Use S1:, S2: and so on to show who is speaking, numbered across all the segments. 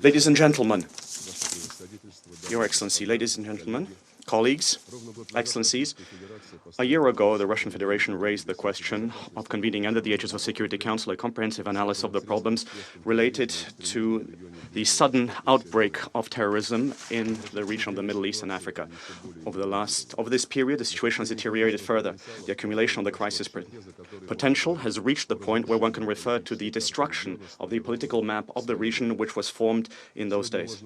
S1: Ladies and gentlemen, Your Excellency, ladies and gentlemen, colleagues, excellencies, a year ago, the Russian Federation raised the question of convening under the aegis of Security Council a comprehensive analysis of the problems related to the sudden outbreak of terrorism in the region of the Middle East and Africa. Over this period, the situation has deteriorated further. The accumulation of the crisis potential has reached the point where one can refer to the destruction of the political map of the region which was formed in those days.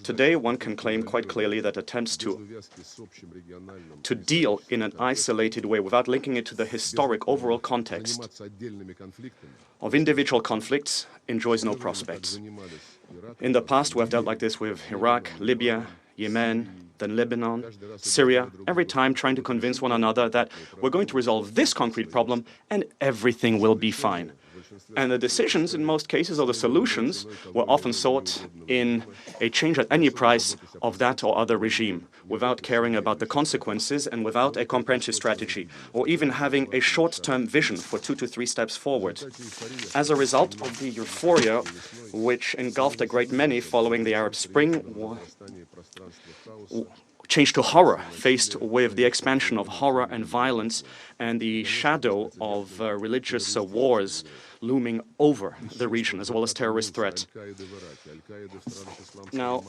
S1: Today, one can claim quite clearly that attempts to deal in an isolated way without linking it to the historic overall context of individual conflicts enjoys no prospects. In the past, we have dealt like this with Iraq, Libya, Yemen, then Lebanon, Syria, every time trying to convince one another that we're going to resolve this concrete problem and everything will be fine. And the decisions, in most cases, or the solutions, were often sought in a change at any price of that or other regime, without caring about the consequences and without a comprehensive strategy, or even having a short-term vision for 2 to 3 steps forward. As a result of the euphoria which engulfed a great many following the Arab Spring, changed to horror, faced with the expansion of horror and violence and the shadow of religious wars looming over the region, as well as terrorist threat. Now,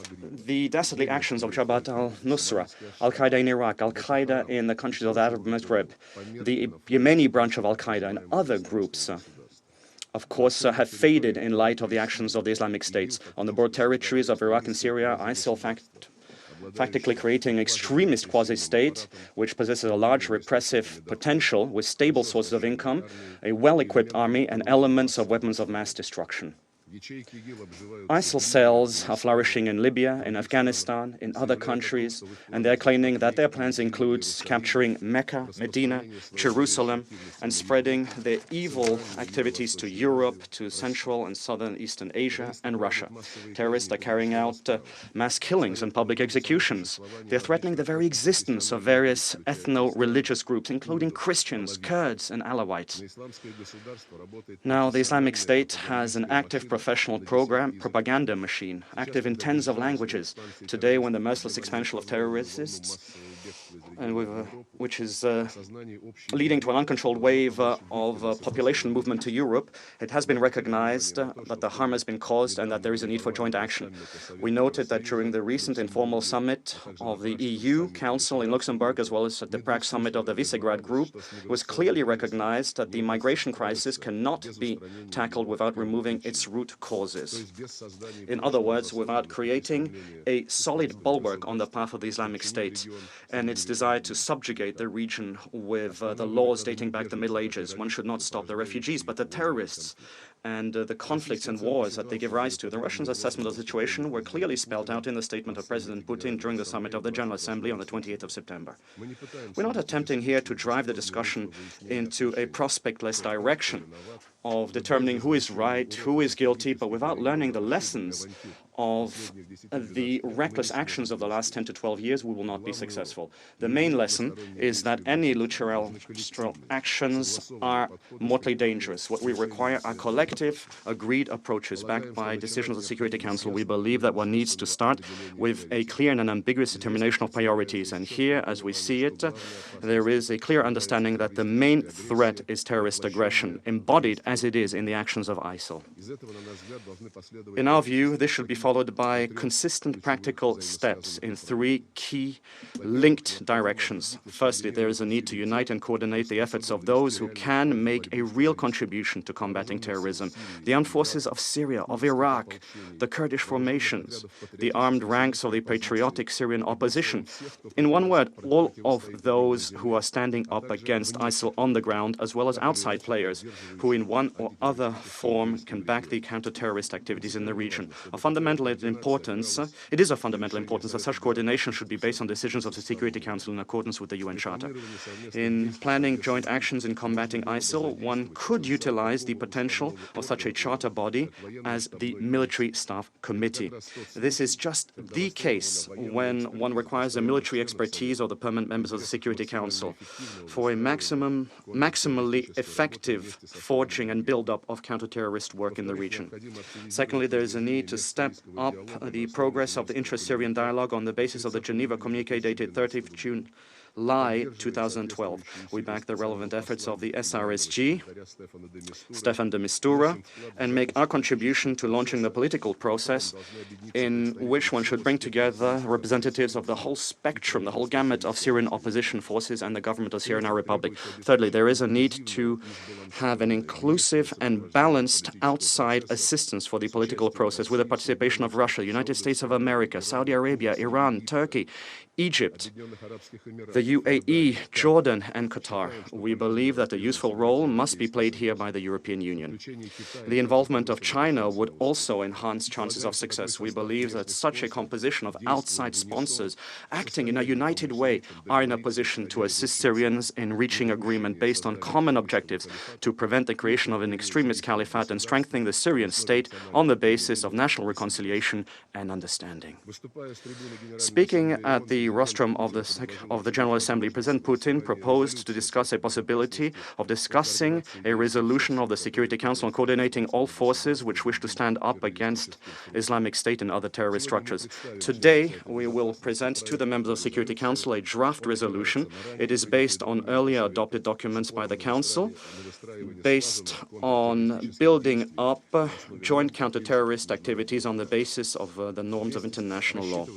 S1: the dastardly actions of Jabhat al-Nusra, Al-Qaeda in Iraq, Al-Qaeda in the countries of the Arab Maghreb, the Yemeni branch of Al-Qaeda, and other groups, of course, have faded in light of the actions of the Islamic states. On the border territories of Iraq and Syria, ISIL factically creating an extremist quasi-state which possesses a large repressive potential with stable sources of income, a well-equipped army, and elements of weapons of mass destruction. ISIL cells are flourishing in Libya, in Afghanistan, in other countries, and they're claiming that their plans include capturing Mecca, Medina, Jerusalem, and spreading their evil activities to Europe, to Central and Southern Eastern Asia, and Russia. Terrorists are carrying out mass killings and public executions. They're threatening the very existence of various ethno-religious groups, including Christians, Kurds, and Alawites. Now, the Islamic State has an active professional propaganda machine, active in tens of languages. Today, when the merciless expansion of terrorists, which is leading to an uncontrolled wave of population movement to Europe, it has been recognized that the harm has been caused and that there is a need for joint action. We noted that during the recent informal summit of the EU Council in Luxembourg, as well as at the Prague summit of the Visegrad Group, it was clearly recognized that the migration crisis cannot be tackled without removing its root causes. In other words, without creating a solid bulwark on the path of the Islamic State and its desire to subjugate the region with the laws dating back to the Middle Ages. One should not stop the refugees, but the terrorists and the conflicts and wars that they give rise to. The Russians' assessment of the situation were clearly spelled out in the statement of President Putin during the summit of the General Assembly on the 28th of September. We're not attempting here to drive the discussion into a prospectless direction of determining who is right, who is guilty, but without learning the lessons of the reckless actions of the last 10 to 12 years, we will not be successful. The main lesson is that any unilateral actions are mortally dangerous. What we require are collective, agreed approaches backed by decisions of the Security Council. We believe that one needs to start with a clear and unambiguous determination of priorities. And here, as we see it, there is a clear understanding that the main threat is terrorist aggression, embodied as it is in the actions of ISIL. In our view, this should be followed by consistent practical steps in 3 key linked directions. Firstly, there is a need to unite and coordinate the efforts of those who can make a real contribution to combating terrorism. The armed forces of Syria, of Iraq, the Kurdish formations, the armed ranks of the patriotic Syrian opposition. In one word, all of those who are standing up against ISIL on the ground, as well as outside players who in one or other form can back the counter-terrorist activities in the region. It is of fundamental importance that such coordination should be based on decisions of the Security Council in accordance with the UN Charter. In planning joint actions in combating ISIL, one could utilize the potential of such a charter body as the Military Staff Committee. This is just the case when one requires a military expertise of the permanent members of the Security Council for a maximally effective forging and build-up of counter-terrorist work in the region. Secondly, there is a need to step up the progress of the intra-Syrian dialogue on the basis of the Geneva Communique dated 30th July 2012. We back the relevant efforts of the SRSG, Stefan de Mistura, and make our contribution to launching the political process in which one should bring together representatives of the whole spectrum, the whole gamut of Syrian opposition forces and the government of Syrian Republic. Thirdly, there is a need to have an inclusive and balanced outside assistance for the political process with the participation of Russia, United States of America, Saudi Arabia, Iran, Turkey, Egypt, the UAE, Jordan, and Qatar. We believe that a useful role must be played here by the European Union. The involvement of China would also enhance chances of success. We believe that such a composition of outside sponsors acting in a united way are in a position to assist Syrians in reaching agreement based on common objectives to prevent the creation of an extremist caliphate and strengthening the Syrian state on the basis of national reconciliation and understanding. Speaking at the rostrum of the General Assembly, President Putin proposed to discuss a possibility of discussing a resolution of the Security Council on coordinating all forces which wish to stand up against Islamic State and other terrorist structures. Today, we will present to the members of the Security Council a draft resolution. It is based on earlier adopted documents by the Council, based on building up joint counter-terrorist activities on the basis of the norms of international law.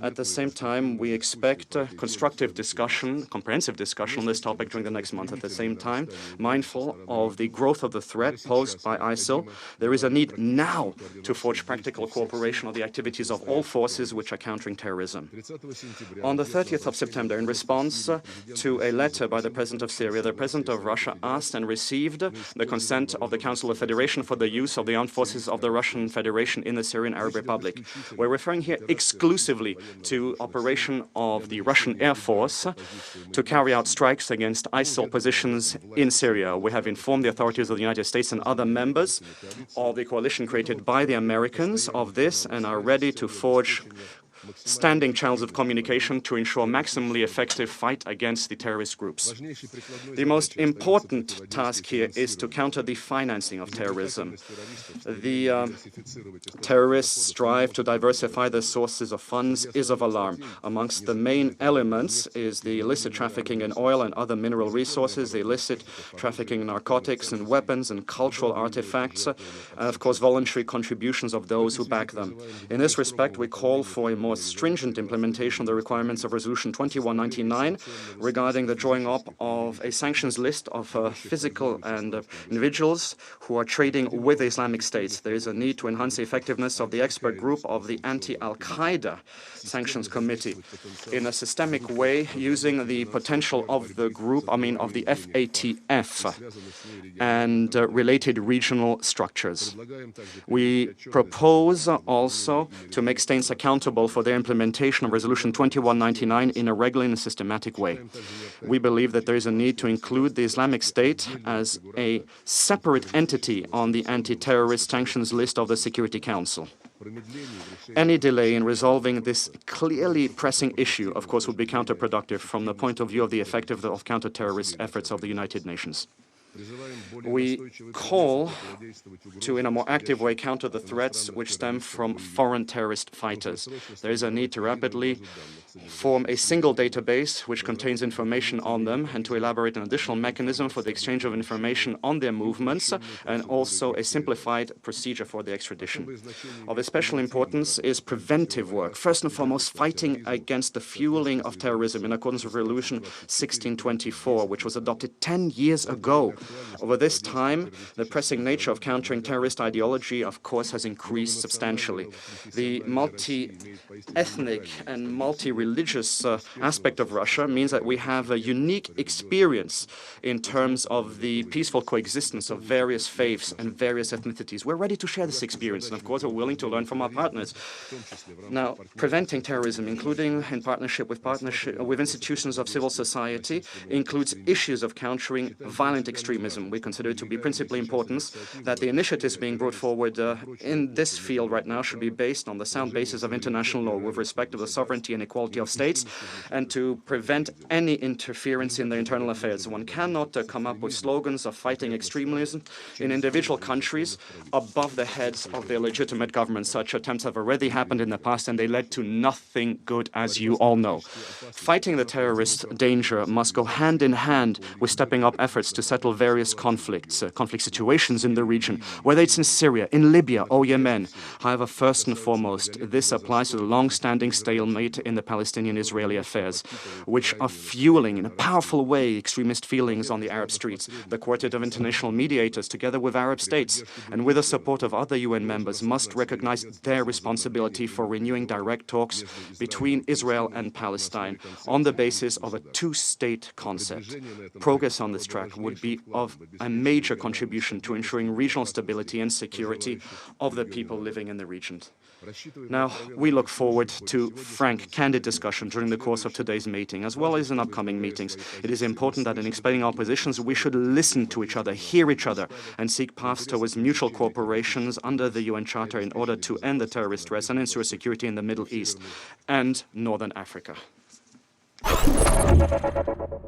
S1: At the same time, we expect constructive discussion, comprehensive discussion on this topic during the next month. At the same time, mindful of the growth of the threat posed by ISIL, there is a need now to forge practical cooperation on the activities of all forces which are countering terrorism. On the 30th of September, in response to a letter by the President of Syria, the President of Russia asked and received the consent of the Council of Federation for the use of the armed forces of the Russian Federation in the Syrian Arab Republic. We're referring here exclusively to operation of the Russian Air Force to carry out strikes against ISIL positions in Syria. We have informed the authorities of the United States and other members of the coalition created by the Americans of this and are ready to forge standing channels of communication to ensure maximally effective fight against the terrorist groups. The most important task here is to counter the financing of terrorism. The terrorists strive to diversify the sources of funds is of alarm. Amongst the main elements is the illicit trafficking in oil and other mineral resources, the illicit trafficking in narcotics and weapons and cultural artifacts, and of course voluntary contributions of those who back them. In this respect, we call for a more stringent implementation of the requirements of Resolution 2199 regarding the drawing up of a sanctions list of physical and individuals who are trading with the Islamic State. There is a need to enhance the effectiveness of the expert group of the Anti-Al-Qaeda Sanctions Committee in a systemic way using the potential of the group, of the FATF and related regional structures. We propose also to make states accountable for their implementation of Resolution 2199 in a regular and systematic way. We believe that there is a need to include the Islamic State as a separate entity on the anti-terrorist sanctions list of the Security Council. Any delay in resolving this clearly pressing issue, of course, would be counterproductive from the point of view of the effectiveness of counter-terrorist efforts of the United Nations. We call to, in a more active way, counter the threats which stem from foreign terrorist fighters. There is a need to rapidly form a single database which contains information on them and to elaborate an additional mechanism for the exchange of information on their movements and also a simplified procedure for the extradition. Of especial importance is preventive work. First and foremost, fighting against the fueling of terrorism in accordance with Resolution 1624, which was adopted 10 years ago. Over this time, the pressing nature of countering terrorist ideology, of course, has increased substantially. The multi-ethnic and multi-religious aspect of Russia means that we have a unique experience in terms of the peaceful coexistence of various faiths and various ethnicities. We're ready to share this experience, and of course, we're willing to learn from our partners. Now, preventing terrorism, including in partnership with institutions of civil society, includes issues of countering violent extremism extremism. We consider it to be principally important that the initiatives being brought forward in this field right now should be based on the sound basis of international law with respect to the sovereignty and equality of states and to prevent any interference in their internal affairs. One cannot come up with slogans of fighting extremism in individual countries above the heads of their legitimate governments. Such attempts have already happened in the past and they led to nothing good, as you all know. Fighting the terrorist danger must go hand in hand with stepping up efforts to settle various conflict situations in the region, whether it's in Syria, in Libya or Yemen. However, first and foremost, this applies to the long-standing stalemate in the Palestinian-Israeli affairs, which are fueling in a powerful way extremist feelings on the Arab streets. The Quartet of International Mediators, together with Arab states and with the support of other UN members, must recognize their responsibility for renewing direct talks between Israel and Palestine on the basis of a two-state concept. Progress on this track would be of a major contribution to ensuring regional stability and security of the people living in the region. Now, we look forward to frank, candid discussion during the course of today's meeting, as well as in upcoming meetings. It is important that in explaining our positions, we should listen to each other, hear each other, and seek paths towards mutual cooperations under the UN Charter in order to end the terrorist threats and ensure security in the Middle East and Northern Africa.